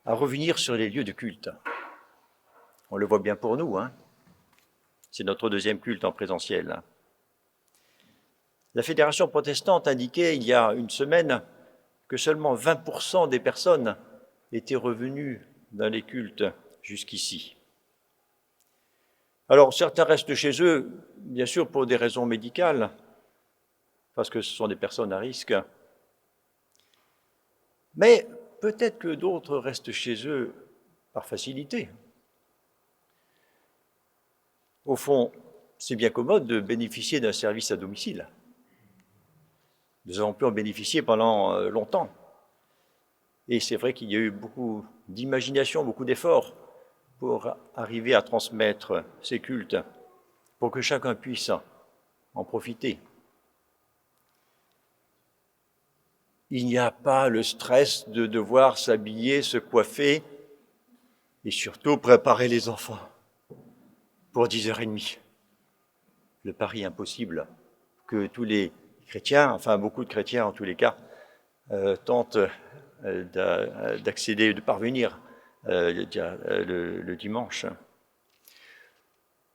à revenir sur les lieux de culte. On le voit bien pour nous, hein. C'est notre deuxième culte en présentiel. La Fédération protestante indiquait il y a une semaine que seulement 20% des personnes étaient revenues dans les cultes jusqu'ici. Alors certains restent chez eux, bien sûr pour des raisons médicales, parce que ce sont des personnes à risque, mais peut-être que d'autres restent chez eux par facilité. Au fond, c'est bien commode de bénéficier d'un service à domicile. Nous avons pu en bénéficier pendant longtemps. Et c'est vrai qu'il y a eu beaucoup d'imagination, beaucoup d'efforts pour arriver à transmettre ces cultes, pour que chacun puisse en profiter. Il n'y a pas le stress de devoir s'habiller, se coiffer et surtout préparer les enfants pour 10h30. Le pari impossible que tous les chrétiens, enfin beaucoup de chrétiens en tous les cas, tentent d'accéder, de parvenir le dimanche.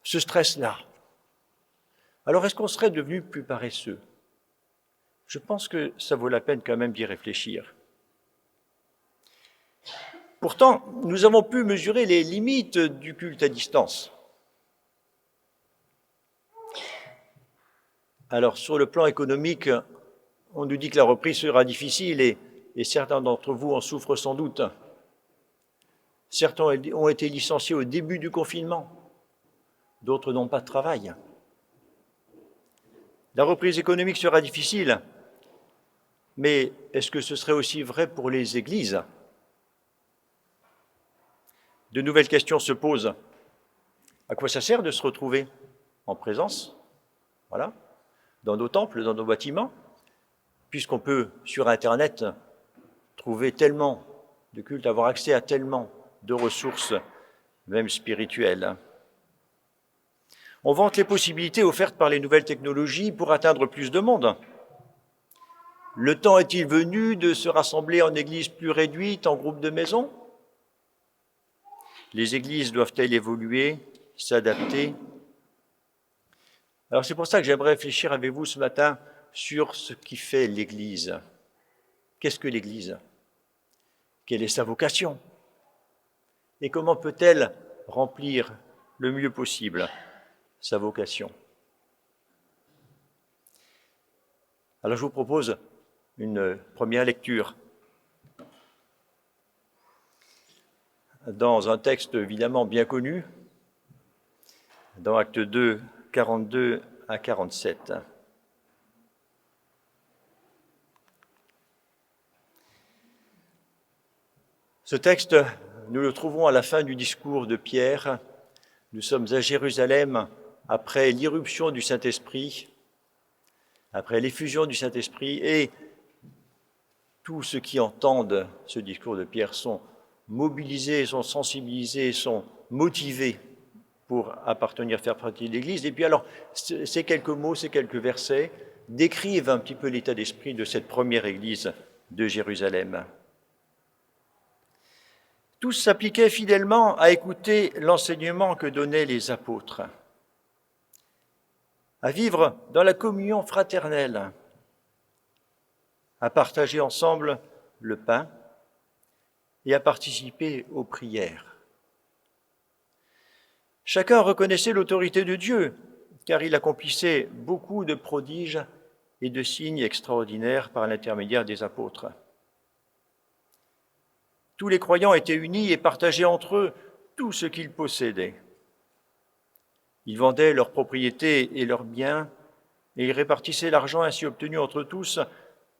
Ce stress-là. Alors est-ce qu'on serait devenu plus paresseux? Je pense que ça vaut la peine quand même d'y réfléchir. Pourtant, nous avons pu mesurer les limites du culte à distance. Alors, sur le plan économique, on nous dit que la reprise sera difficile et certains d'entre vous en souffrent sans doute. Certains ont été licenciés au début du confinement, d'autres n'ont pas de travail. La reprise économique sera difficile, mais est-ce que ce serait aussi vrai pour les églises? De nouvelles questions se posent. À quoi ça sert de se retrouver en présence, voilà, dans nos temples, dans nos bâtiments, puisqu'on peut, sur Internet, trouver tellement de cultes, avoir accès à tellement de ressources, même spirituelles. On vante les possibilités offertes par les nouvelles technologies pour atteindre plus de monde. Le temps est-il venu de se rassembler en églises plus réduites, en groupes de maisons? Les églises doivent-elles évoluer, s'adapter? Alors c'est pour ça que j'aimerais réfléchir avec vous ce matin sur ce qui fait l'Église. Qu'est-ce que l'Église? Quelle est sa vocation? Et comment peut-elle remplir le mieux possible sa vocation? Alors je vous propose une première lecture dans un texte évidemment bien connu, dans Actes 2, 42 à 47. Ce texte, nous le trouvons à la fin du discours de Pierre. Nous sommes à Jérusalem après l'irruption du Saint-Esprit, après l'effusion du Saint-Esprit, et tous ceux qui entendent ce discours de Pierre sont mobilisés, sont sensibilisés, sont motivés pour appartenir, faire partie de l'Église. Et puis alors, ces quelques mots, ces quelques versets décrivent un petit peu l'état d'esprit de cette première Église de Jérusalem. Tous s'appliquaient fidèlement à écouter l'enseignement que donnaient les apôtres, à vivre dans la communion fraternelle, à partager ensemble le pain et à participer aux prières. Chacun reconnaissait l'autorité de Dieu, car il accomplissait beaucoup de prodiges et de signes extraordinaires par l'intermédiaire des apôtres. Tous les croyants étaient unis et partageaient entre eux tout ce qu'ils possédaient. Ils vendaient leurs propriétés et leurs biens et ils répartissaient l'argent ainsi obtenu entre tous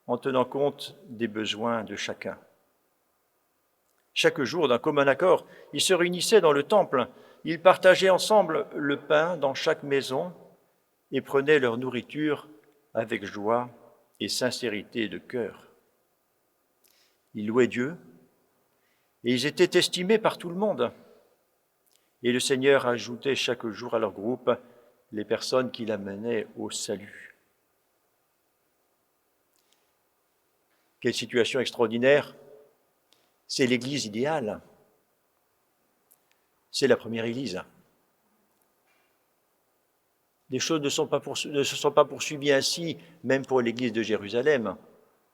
en tenant compte des besoins de chacun. Chaque jour, d'un commun accord, ils se réunissaient dans le temple, ils partageaient ensemble le pain dans chaque maison et prenaient leur nourriture avec joie et sincérité de cœur. Ils louaient Dieu et ils étaient estimés par tout le monde. Et le Seigneur ajoutait chaque jour à leur groupe les personnes qu'il amenait au salut. Quelle situation extraordinaire! c'est l'Église idéale. C'est la première Église. Les choses ne se sont pas poursuivies ainsi, même pour l'Église de Jérusalem.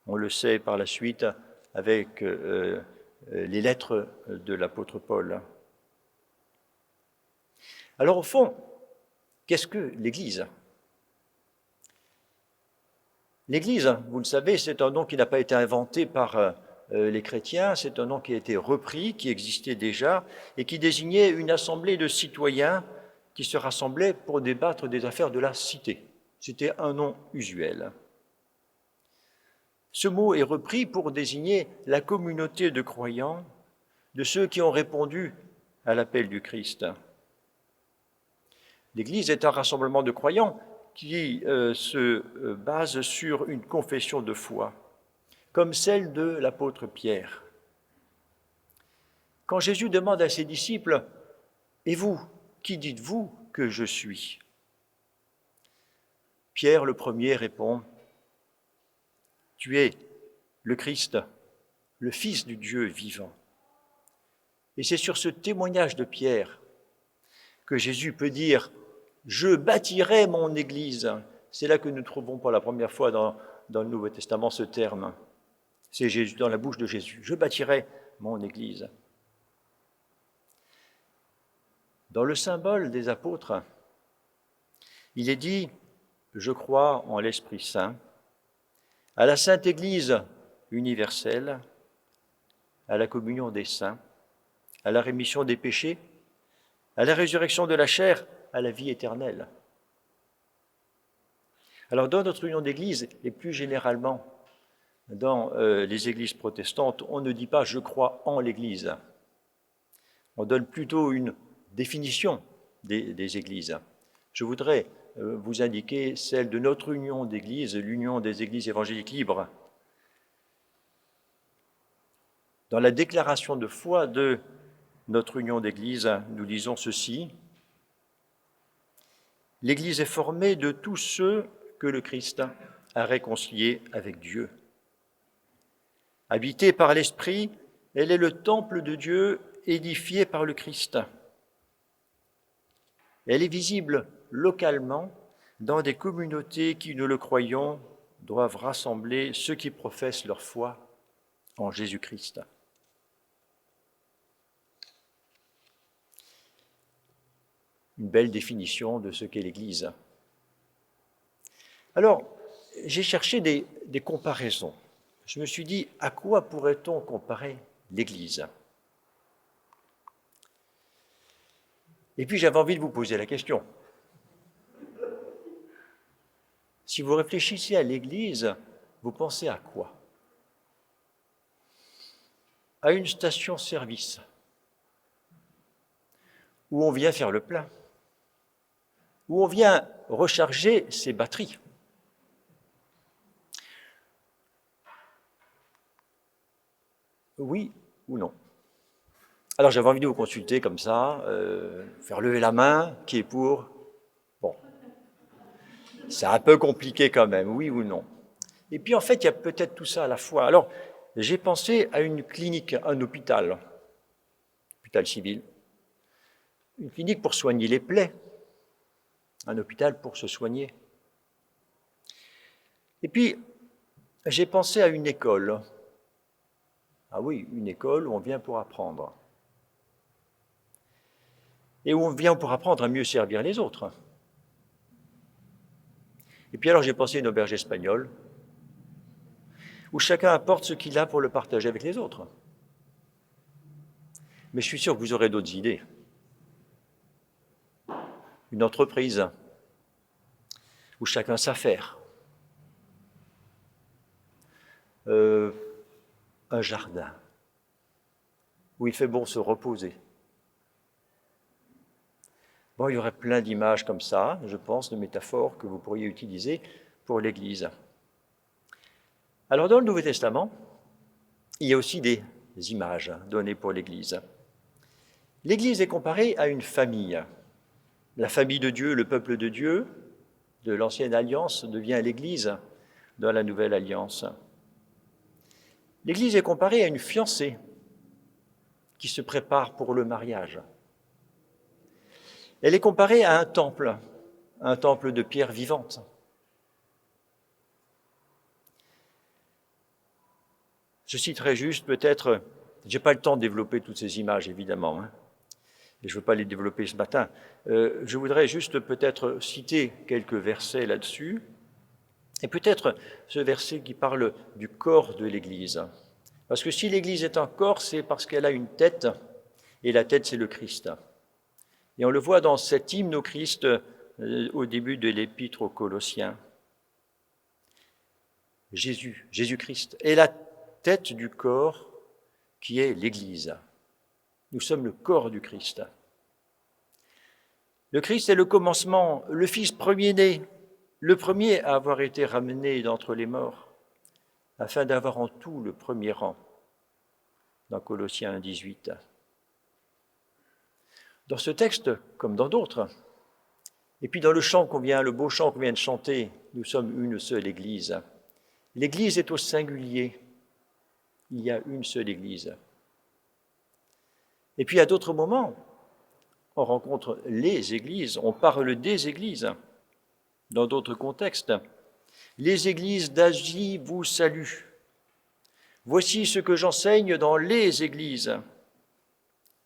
On le sait par la suite avec les lettres de l'apôtre Paul. Alors au fond, qu'est-ce que l'Église ? L'Église, vous le savez, c'est un nom qui n'a pas été inventé par les chrétiens, c'est un nom qui a été repris, qui existait déjà, et qui désignait une assemblée de citoyens qui se rassemblaient pour débattre des affaires de la cité. C'était un nom usuel. Ce mot est repris pour désigner la communauté de croyants, de ceux qui ont répondu à l'appel du Christ. L'Église est un rassemblement de croyants qui se base sur une confession de foi, comme celle de l'apôtre Pierre. Quand Jésus demande à ses disciples « Et vous, qui dites-vous que je suis ?» Pierre le premier répond « Tu es le Christ, le Fils du Dieu vivant. » Et c'est sur ce témoignage de Pierre que Jésus peut dire « Je bâtirai mon Église ». C'est là que nous trouvons pour la première fois dans le Nouveau Testament ce terme. C'est Jésus, dans la bouche de Jésus. « Je bâtirai mon Église ». Dans le symbole des apôtres, il est dit « Je crois en l'Esprit Saint, à la Sainte Église universelle, à la communion des saints, à la rémission des péchés, à la résurrection de la chair, à la vie éternelle. » Alors dans notre union d'église, et plus généralement dans les églises protestantes, on ne dit pas « je crois en l'Église ». On donne plutôt une définition des églises. Je voudrais vous indiquer celle de notre union d'église, l'union des églises évangéliques libres. Dans la déclaration de foi de notre union d'église, nous disons ceci: l'Église est formée de tous ceux que le Christ a réconciliés avec Dieu. Habitée par l'Esprit, elle est le temple de Dieu édifié par le Christ. Elle est visible localement dans des communautés qui, nous le croyons, doivent rassembler ceux qui professent leur foi en Jésus-Christ. Une belle définition de ce qu'est l'Église. Alors, j'ai cherché des comparaisons. Je me suis dit, à quoi pourrait-on comparer l'Église ? Et puis j'avais envie de vous poser la question. Si vous réfléchissez à l'Église, vous pensez à quoi ? À une station-service, où on vient faire le plein, où on vient recharger ses batteries. Oui ou non ? Alors j'avais envie de vous consulter comme ça, faire lever la main, qui est pour ? Bon, c'est un peu compliqué quand même, oui ou non ? Et puis en fait, il y a peut-être tout ça à la fois. Alors, j'ai pensé à une clinique, un hôpital civil, une clinique pour soigner les plaies, un hôpital pour se soigner. Et puis, j'ai pensé à une école. Ah oui, une école où on vient pour apprendre. Et où on vient pour apprendre à mieux servir les autres. Et puis alors j'ai pensé à une auberge espagnole, où chacun apporte ce qu'il a pour le partager avec les autres. Mais je suis sûr que vous aurez d'autres idées. Une entreprise, où chacun sait faire. Un jardin, où il fait bon se reposer. Bon, il y aurait plein d'images comme ça, je pense, de métaphores que vous pourriez utiliser pour l'Église. Alors, dans le Nouveau Testament, il y a aussi des images données pour l'Église. L'Église est comparée à une famille. La famille de Dieu, le peuple de Dieu, de l'Ancienne Alliance, devient l'Église dans la Nouvelle Alliance. L'Église est comparée à une fiancée. qui se prépare pour le mariage. Elle est comparée à un temple de pierre vivante. Je citerai juste peut-être, je n'ai pas le temps de développer toutes ces images évidemment, et je ne veux pas les développer ce matin. Je voudrais juste peut-être citer quelques versets là-dessus, et peut-être ce verset qui parle du corps de l'Église. Parce que si l'Église est un corps, c'est parce qu'elle a une tête, et la tête c'est le Christ. Et on le voit dans cet hymne au Christ au début de l'épître aux Colossiens. Jésus-Christ, est la tête du corps qui est l'Église. Nous sommes le corps du Christ. Le Christ est le commencement, le Fils premier-né, le premier à avoir été ramené d'entre les morts, afin d'avoir en tout le premier rang, dans Colossiens 1,18. Dans ce texte, comme dans d'autres, et puis dans le beau chant qu'on vient de chanter, nous sommes une seule Église. L'Église est au singulier. Il y a une seule Église. Et puis à d'autres moments, on rencontre les Églises, on parle des Églises. Dans d'autres contextes, les Églises d'Asie vous saluent. Voici ce que j'enseigne dans les Églises.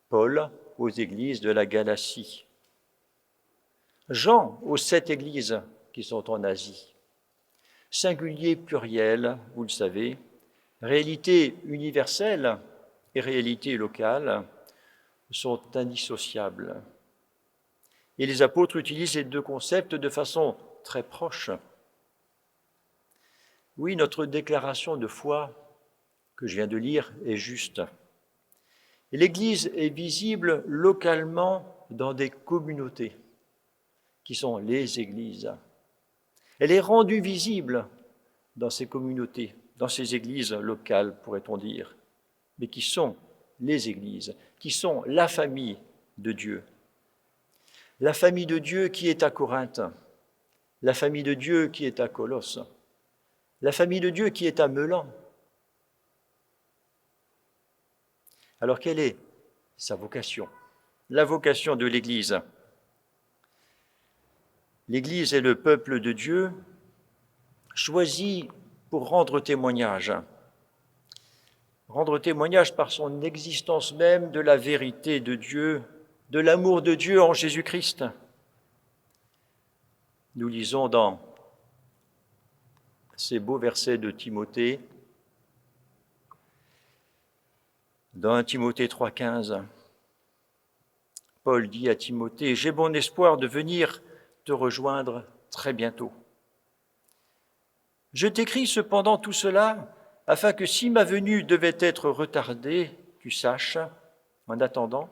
Paul aux Églises de la Galatie. Jean aux 7 Églises qui sont en Asie. Singulier pluriel, vous le savez, réalité universelle et réalité locale sont indissociables. Et les apôtres utilisent ces deux concepts de façon très proche. Oui, notre déclaration de foi que je viens de lire est juste. L'Église est visible localement dans des communautés qui sont les Églises. Elle est rendue visible dans ces communautés, dans ces églises locales, pourrait-on dire, mais qui sont les églises, qui sont la famille de Dieu. La famille de Dieu qui est à Corinthe, la famille de Dieu qui est à Colosse, la famille de Dieu qui est à Meulan. Alors quelle est sa vocation? La vocation de l'Église. L'Église est le peuple de Dieu choisi pour rendre témoignage par son existence même de la vérité de Dieu, de l'amour de Dieu en Jésus-Christ. Nous lisons dans ces beaux versets de Timothée, dans 1 Timothée 3,15, Paul dit à Timothée, « J'ai bon espoir de venir te rejoindre très bientôt. Je t'écris cependant tout cela afin que si ma venue devait être retardée, tu saches, en attendant,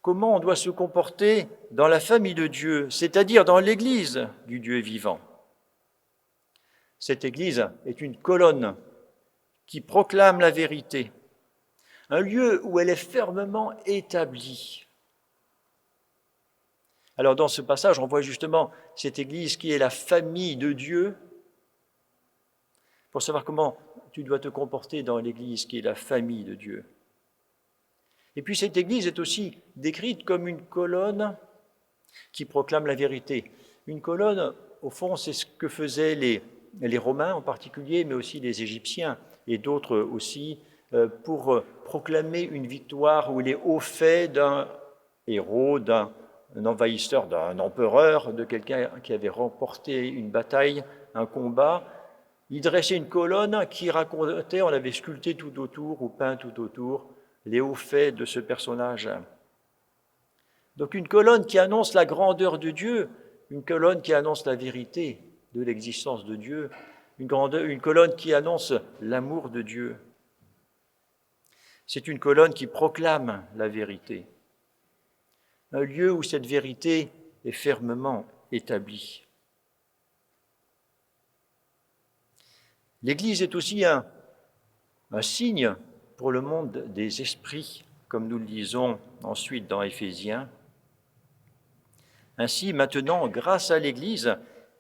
comment on doit se comporter dans la famille de Dieu, c'est-à-dire dans l'Église du Dieu vivant. Cette Église est une colonne qui proclame la vérité, un lieu où elle est fermement établie. Alors dans ce passage, on voit justement cette Église qui est la famille de Dieu, pour savoir comment tu dois te comporter dans l'Église qui est la famille de Dieu. Et puis cette Église est aussi décrite comme une colonne qui proclame la vérité. Une colonne, au fond, c'est ce que faisaient les Romains en particulier, mais aussi les Égyptiens et d'autres aussi, pour proclamer une victoire ou les hauts faits d'un héros, d'un envahisseur, d'un empereur, de quelqu'un qui avait remporté une bataille, un combat. Il dressait une colonne qui racontait, on avait sculpté tout autour ou peint tout autour, les hauts faits de ce personnage. Donc une colonne qui annonce la grandeur de Dieu, une colonne qui annonce la vérité de l'existence de Dieu, une colonne qui annonce l'amour de Dieu. C'est une colonne qui proclame la vérité, un lieu où cette vérité est fermement établie. L'Église est aussi un signe pour le monde des esprits, comme nous le lisons ensuite dans Éphésiens. Ainsi, maintenant, grâce à l'Église,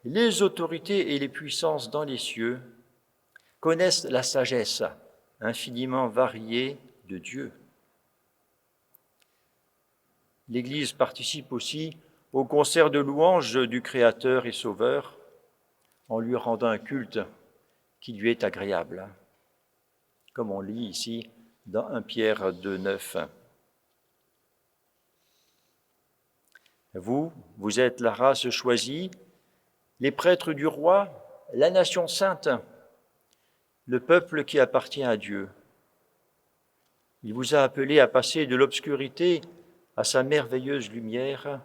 les autorités et les puissances dans les cieux connaissent la sagesse infiniment variée de Dieu. l'Église participe aussi au concert de louanges du Créateur et Sauveur en lui rendant un culte qui lui est agréable, comme on lit ici dans 1 Pierre 2,9. Vous êtes la race choisie, les prêtres du roi, la nation sainte, le peuple qui appartient à Dieu. Il vous a appelé à passer de l'obscurité à sa merveilleuse lumière,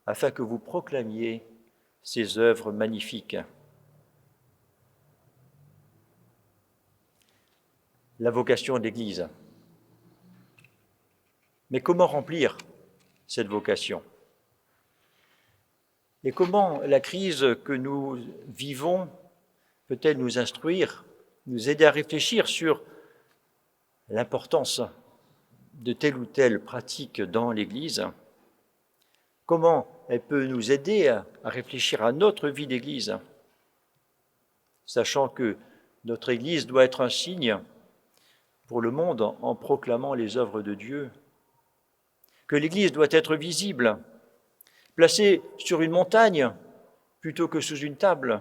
afin que vous proclamiez ses œuvres magnifiques. La vocation de l'Église. Mais comment remplir cette vocation? Et comment la crise que nous vivons peut-elle nous instruire, nous aider à réfléchir sur l'importance de telle ou telle pratique dans l'Église? Comment elle peut nous aider à réfléchir à notre vie d'Église, sachant que notre Église doit être un signe pour le monde en proclamant les œuvres de Dieu, que l'Église doit être visible, placée sur une montagne plutôt que sous une table,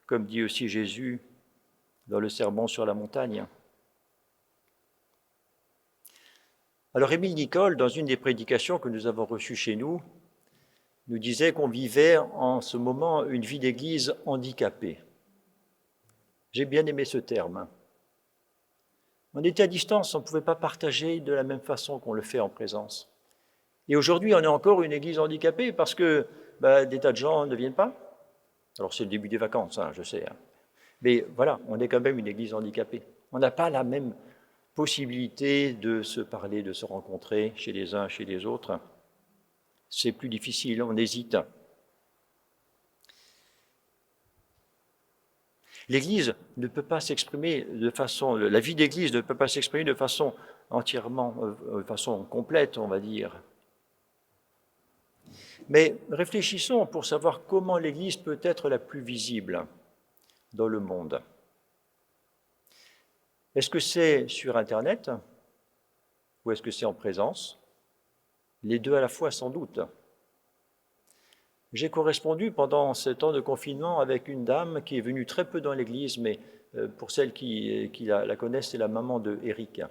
comme dit aussi Jésus dans le Sermon sur la montagne. Alors Émile Nicole, dans une des prédications que nous avons reçues chez nous, nous disait qu'on vivait en ce moment une vie d'Église handicapée. J'ai bien aimé ce terme. On était à distance, on ne pouvait pas partager de la même façon qu'on le fait en présence. Et aujourd'hui, on est encore une Église handicapée parce que des tas de gens ne viennent pas. Alors c'est le début des vacances, je sais. Mais voilà, on est quand même une Église handicapée. On n'a pas la même possibilité de se parler, de se rencontrer chez les uns, chez les autres. C'est plus difficile, on hésite. L'Église ne peut pas s'exprimer de façon, la vie d'Église ne peut pas s'exprimer de façon entièrement, de façon complète, on va dire. Mais réfléchissons pour savoir comment l'Église peut être la plus visible dans le monde. Est-ce que c'est sur Internet ou est-ce que c'est en présence? Les deux à la fois, sans doute. J'ai correspondu pendant ce temps de confinement avec une dame qui est venue très peu dans l'église, mais pour celles qui la connaissent, c'est la maman de Eric.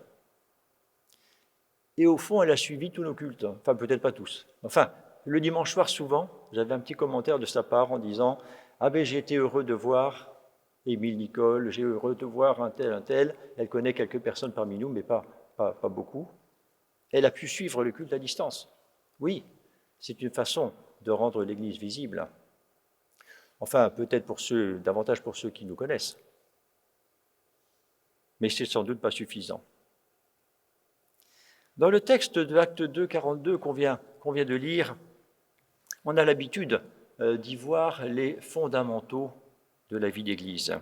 Et au fond, elle a suivi tous nos cultes, enfin peut-être pas tous. Enfin, le dimanche soir, souvent, j'avais un petit commentaire de sa part en disant « Ah ben j'ai été heureux de voir Émile Nicole, j'ai heureux de voir un tel. » Elle connaît quelques personnes parmi nous, mais pas beaucoup. Elle a pu suivre le culte à distance. Oui, c'est une façon de rendre l'Église visible. Enfin, peut-être davantage pour ceux qui nous connaissent. Mais c'est sans doute pas suffisant. Dans le texte de Acte 2, 42 qu'on vient de lire, on a l'habitude d'y voir les fondamentaux de la vie d'Église.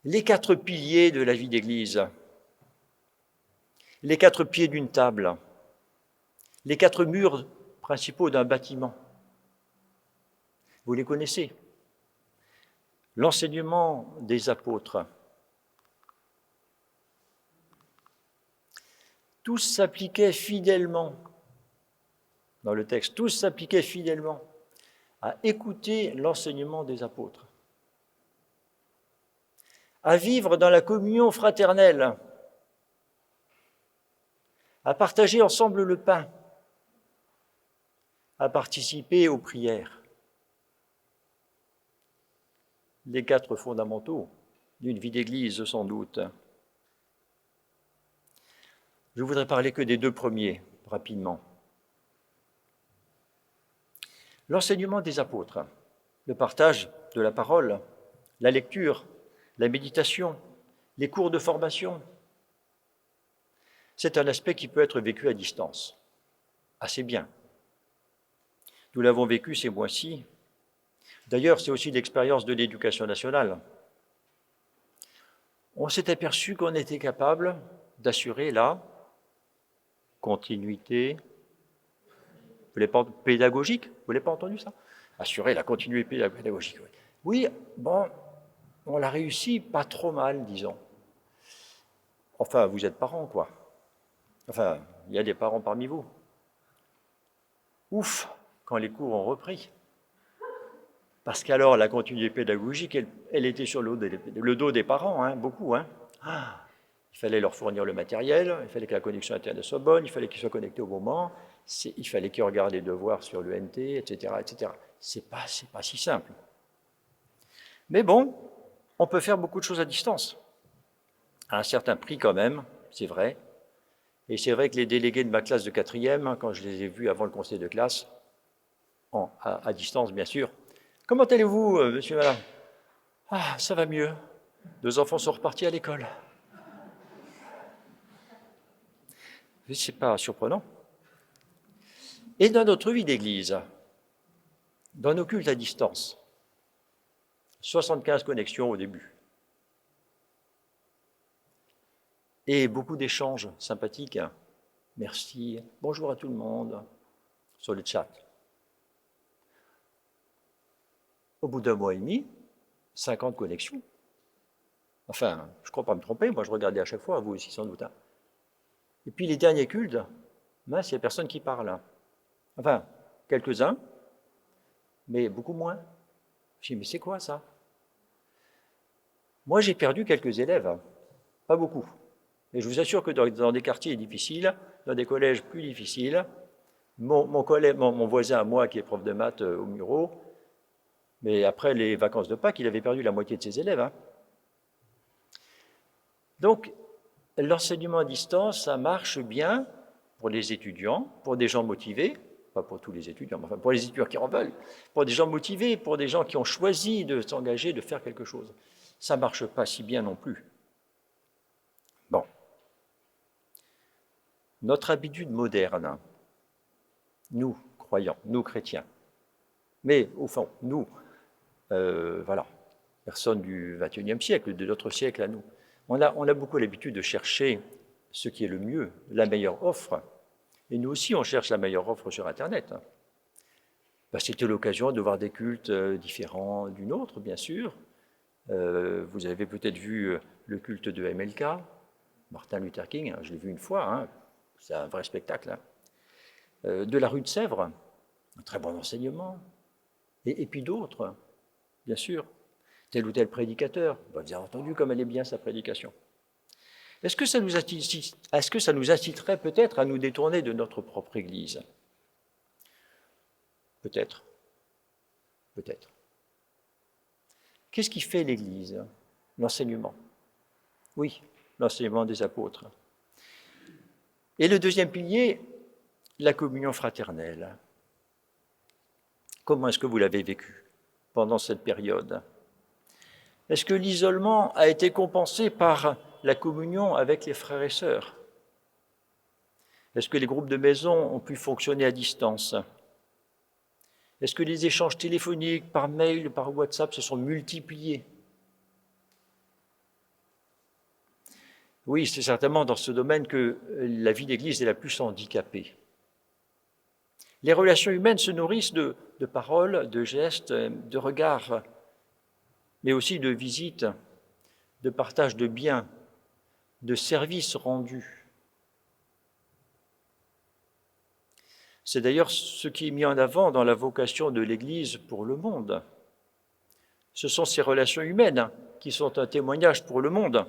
Les 4 piliers de la vie d'Église, les 4 pieds d'une table, les 4 murs principaux d'un bâtiment. Vous les connaissez. L'enseignement des apôtres. Tous s'appliquaient fidèlement, dans le texte, tous s'appliquaient fidèlement à écouter l'enseignement des apôtres, à vivre dans la communion fraternelle, à partager ensemble le pain, à participer aux prières. Les 4 fondamentaux d'une vie d'Église, sans doute. Je voudrais parler que des 2 premiers, rapidement. L'enseignement des apôtres, le partage de la parole, la lecture, la méditation, les cours de formation. C'est un aspect qui peut être vécu à distance, assez bien. Nous l'avons vécu ces mois-ci. D'ailleurs, c'est aussi l'expérience de l'Éducation nationale. On s'est aperçu qu'on était capable d'assurer la continuité pédagogique. Vous n'avez pas entendu ça? Assurer la continuité pédagogique. Oui, bon, on l'a réussi pas trop mal, disons. Enfin, vous êtes parents, quoi. Enfin, il y a des parents parmi vous. Ouf, quand les cours ont repris. Parce qu'alors, la continuité pédagogique, elle était sur le dos des parents, hein, beaucoup. Hein. Ah, il fallait leur fournir le matériel, il fallait que la connexion Internet soit bonne, il fallait qu'ils soient connectés au bon moment, il fallait qu'ils regardent les devoirs sur le NT, etc. etc. C'est pas si simple. Mais bon, on peut faire beaucoup de choses à distance. À un certain prix quand même, c'est vrai. Et c'est vrai que les délégués de ma classe de 4e, quand je les ai vus avant le conseil de classe, à distance bien sûr, comment allez-vous, monsieur, madame? Ah, ça va mieux. 2 enfants sont repartis à l'école. C'est pas surprenant. Et dans notre vie d'église, dans nos cultes à distance, 75 connexions au début. Et beaucoup d'échanges sympathiques. Merci, bonjour à tout le monde, sur le chat. Au bout d'un mois et demi, 50 connexions. Enfin, je ne crois pas me tromper, moi je regardais à chaque fois, vous aussi sans doute. Hein. Et puis les derniers cultes, mince, il n'y a personne qui parle. Enfin, quelques-uns, mais beaucoup moins. Je dis, mais c'est quoi ça? Moi j'ai perdu quelques élèves, pas beaucoup. Et je vous assure que dans des quartiers difficiles, dans des collèges plus difficiles, mon voisin à moi, qui est prof de maths au Muro, mais après les vacances de Pâques, il avait perdu la moitié de ses élèves. Hein. Donc, l'enseignement à distance, ça marche bien pour les étudiants, pour des gens motivés, pas pour tous les étudiants, mais enfin pour les étudiants qui en veulent, pour des gens motivés, pour des gens qui ont choisi de s'engager, de faire quelque chose. Ça ne marche pas si bien non plus. Bon. Notre habitude moderne, nous, croyants, nous, chrétiens, mais au fond, nous, voilà, personnes du XXIe siècle, de notre siècle à nous, on a beaucoup l'habitude de chercher ce qui est le mieux, la meilleure offre. Et nous aussi, on cherche la meilleure offre sur Internet. C'était l'occasion de voir des cultes différents d'une autre, bien sûr. Vous avez peut-être vu le culte de MLK, Martin Luther King, je l'ai vu une fois, hein, c'est un vrai spectacle. Hein. De la rue de Sèvres, un très bon enseignement. Et puis d'autres, bien sûr. Tel ou tel prédicateur, vous avez entendu comme elle est bien sa prédication. Est-ce que ça nous inciterait peut-être à nous détourner de notre propre Église? Peut-être. Peut-être. Qu'est-ce qui fait l'Église? L'enseignement. Oui, l'enseignement des apôtres. Et le deuxième pilier, la communion fraternelle. Comment est-ce que vous l'avez vécu pendant cette période? Est-ce que l'isolement a été compensé par la communion avec les frères et sœurs? Est-ce que les groupes de maison ont pu fonctionner à distance? Est-ce que les échanges téléphoniques, par mail, par WhatsApp se sont multipliés? Oui, c'est certainement dans ce domaine que la vie d'Église est la plus handicapée. Les relations humaines se nourrissent de paroles, de gestes, de regards, mais aussi de visites, de partage de biens, de services rendus. C'est d'ailleurs ce qui est mis en avant dans la vocation de l'Église pour le monde. Ce sont ces relations humaines qui sont un témoignage pour le monde.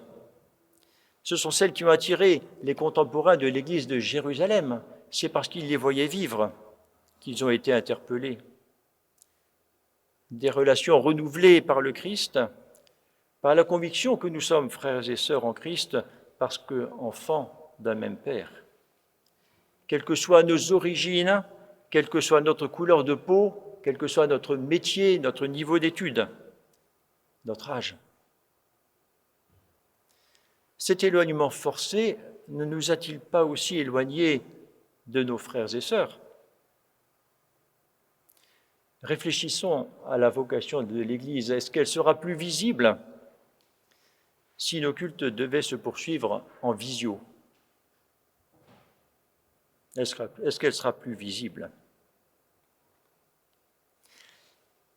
Ce sont celles qui ont attiré les contemporains de l'Église de Jérusalem. C'est parce qu'ils les voyaient vivre qu'ils ont été interpellés. Des relations renouvelées par le Christ, par la conviction que nous sommes frères et sœurs en Christ parce qu'enfants d'un même Père. Quelles que soient nos origines, quelle que soit notre couleur de peau, quel que soit notre métier, notre niveau d'études, notre âge. Cet éloignement forcé ne nous a-t-il pas aussi éloignés de nos frères et sœurs? Réfléchissons à la vocation de l'Église. Est-ce qu'elle sera plus visible si nos cultes devaient se poursuivre en visio? Est-ce qu'elle sera plus visible?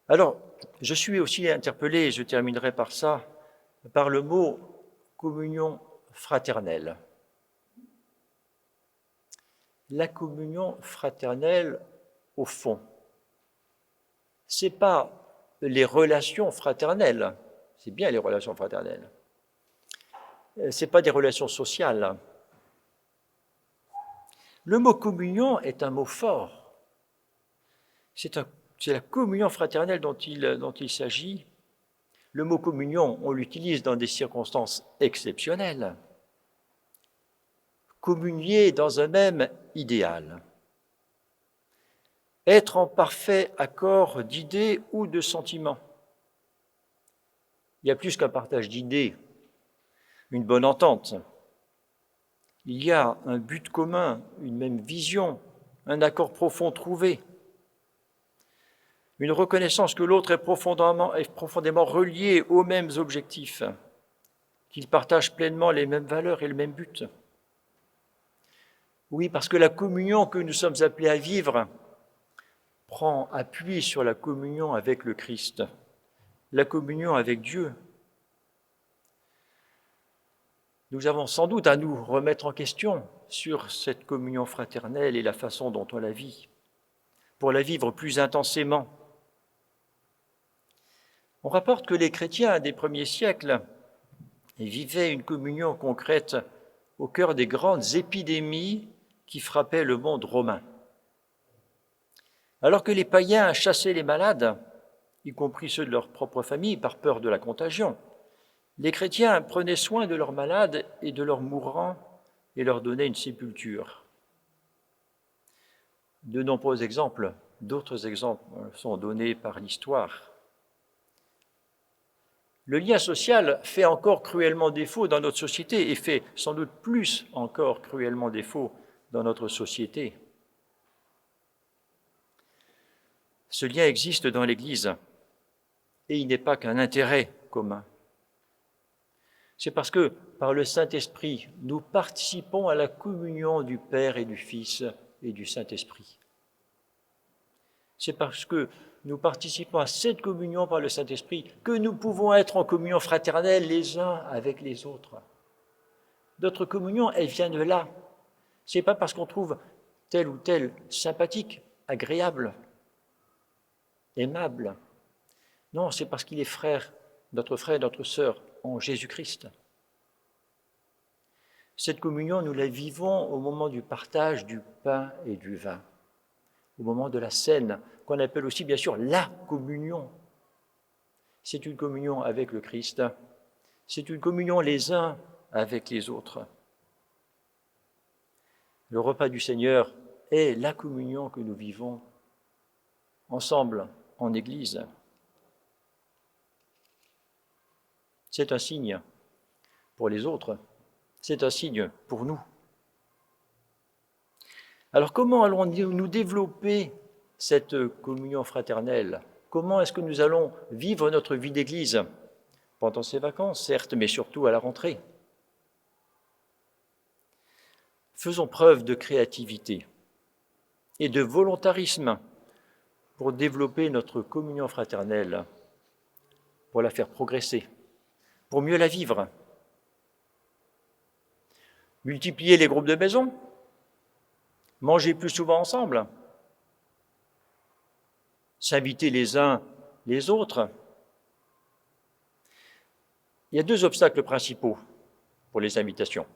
Alors, je suis aussi interpellé, et je terminerai par ça, par le mot communion fraternelle. la communion fraternelle au fond. Ce n'est pas les relations fraternelles, c'est bien les relations fraternelles. Ce n'est pas des relations sociales. Le mot communion est un mot fort. C'est la communion fraternelle dont il s'agit. Le mot communion, on l'utilise dans des circonstances exceptionnelles. Communier dans un même idéal. Être en parfait accord d'idées ou de sentiments. Il y a plus qu'un partage d'idées, une bonne entente. Il y a un but commun, une même vision, un accord profond trouvé. Une reconnaissance que l'autre est profondément relié aux mêmes objectifs, qu'il partage pleinement les mêmes valeurs et le même but. Oui, parce que la communion que nous sommes appelés à vivre prend appui sur la communion avec le Christ, la communion avec Dieu. Nous avons sans doute à nous remettre en question sur cette communion fraternelle et la façon dont on la vit, pour la vivre plus intensément. On rapporte que les chrétiens des premiers siècles vivaient une communion concrète au cœur des grandes épidémies qui frappaient le monde romain. Alors que les païens chassaient les malades, y compris ceux de leur propre famille, par peur de la contagion, les chrétiens prenaient soin de leurs malades et de leurs mourants et leur donnaient une sépulture. De nombreux exemples, d'autres exemples sont donnés par l'histoire. Le lien social fait encore cruellement défaut dans notre société et fait sans doute plus encore cruellement défaut dans notre société. Ce lien existe dans l'Église et il n'est pas qu'un intérêt commun. C'est parce que, par le Saint-Esprit, nous participons à la communion du Père et du Fils et du Saint-Esprit. C'est parce que nous participons à cette communion par le Saint-Esprit que nous pouvons être en communion fraternelle les uns avec les autres. Notre communion, elle vient de là. Ce n'est pas parce qu'on trouve tel ou tel sympathique, agréable, aimable. Non, c'est parce qu'il est frère et notre sœur en Jésus-Christ. Cette communion, nous la vivons au moment du partage du pain et du vin, au moment de la scène, qu'on appelle aussi bien sûr la communion. C'est une communion avec le Christ, c'est une communion les uns avec les autres. Le repas du Seigneur est la communion que nous vivons ensemble en Église. C'est un signe pour les autres, c'est un signe pour nous. Alors comment allons-nous développer cette communion fraternelle? Comment est-ce que nous allons vivre notre vie d'Église pendant ces vacances, certes, mais surtout à la rentrée? Faisons preuve de créativité et de volontarisme pour développer notre communion fraternelle, pour la faire progresser, pour mieux la vivre. Multiplier les groupes de maison, manger plus souvent ensemble, s'inviter les uns les autres. Il y a deux obstacles principaux pour les invitations.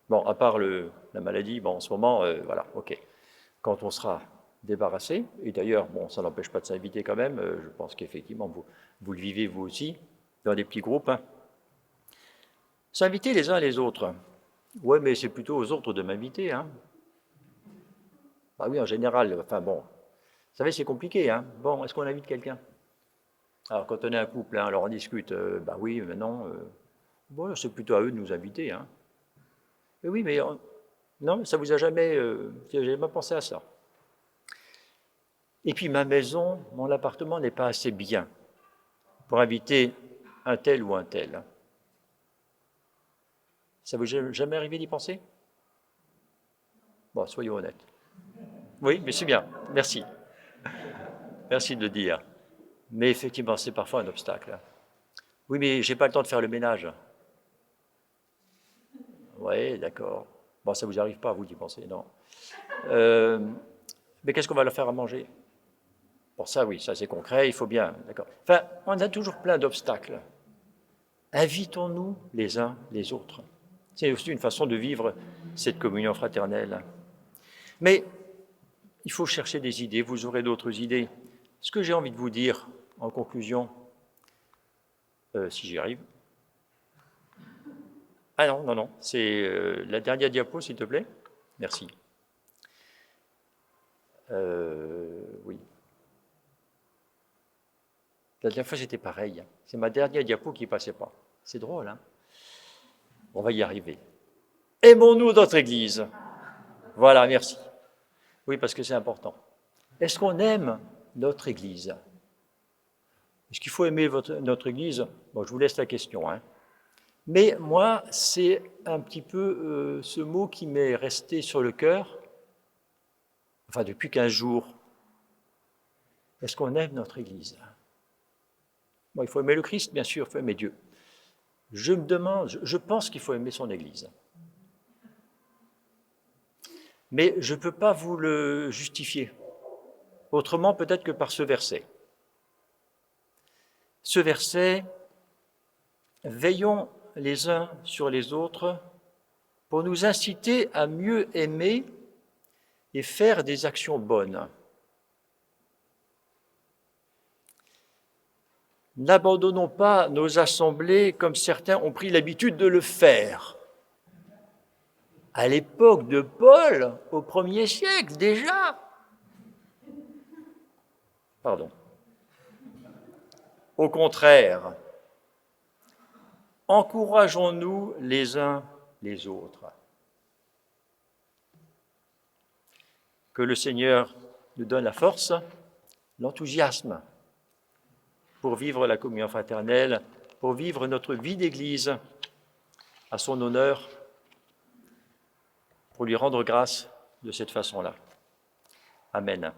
Bon, à part la maladie, bon, en ce moment, voilà, ok. Quand on sera débarrassé, et d'ailleurs, bon, ça n'empêche pas de s'inviter quand même, je pense qu'effectivement, vous le vivez vous aussi, dans des petits groupes. Hein. S'inviter les uns les autres. Ouais, mais c'est plutôt aux autres de m'inviter. Hein. Ah oui, en général, enfin bon, vous savez, c'est compliqué. Hein. Bon, est-ce qu'on invite quelqu'un? Alors, quand on est un couple, hein, alors on discute, bah oui, mais non, bon, c'est plutôt à eux de nous inviter. Hein. Mais oui, mais non, ça vous a jamais pensé à ça. Et puis ma maison, mon appartement n'est pas assez bien pour inviter un tel ou un tel. Ça vous est jamais arrivé d'y penser? Bon, soyons honnêtes. Oui, mais c'est bien, merci. Merci de le dire. Mais effectivement, c'est parfois un obstacle. Oui, mais j'ai pas le temps de faire le ménage. Oui, d'accord. Bon, ça ne vous arrive pas, vous d'y penser, non. Mais qu'est-ce qu'on va leur faire à manger? Pour ça, oui, ça c'est concret, il faut bien, d'accord. Enfin, on a toujours plein d'obstacles. Invitons-nous les uns les autres. C'est aussi une façon de vivre cette communion fraternelle. Mais il faut chercher des idées, vous aurez d'autres idées. Ce que j'ai envie de vous dire en conclusion, si j'y arrive. Ah non, non, non, c'est la dernière diapo, s'il te plaît. Merci. Oui. La dernière fois, c'était pareil. C'est ma dernière diapo qui ne passait pas. C'est drôle, hein? On va y arriver. Aimons-nous notre Église. Voilà, merci. Oui, parce que c'est important. Est-ce qu'on aime notre Église? Est-ce qu'il faut aimer notre Église? Bon, je vous laisse la question, hein. Mais moi, c'est un petit peu ce mot qui m'est resté sur le cœur, enfin depuis 15 jours. Est-ce qu'on aime notre Église? Bon, il faut aimer le Christ, bien sûr, il faut aimer Dieu. Je me demande, je pense qu'il faut aimer son Église. Mais je ne peux pas vous le justifier, autrement peut-être que par ce verset. Ce verset, veillons les uns sur les autres pour nous inciter à mieux aimer et faire des actions bonnes. N'abandonnons pas nos assemblées comme certains ont pris l'habitude de le faire. À l'époque de Paul, au 1er siècle déjà. Pardon. Au contraire, encourageons-nous les uns les autres. Que le Seigneur nous donne la force, l'enthousiasme pour vivre la communion fraternelle, pour vivre notre vie d'Église à son honneur, pour lui rendre grâce de cette façon-là. Amen.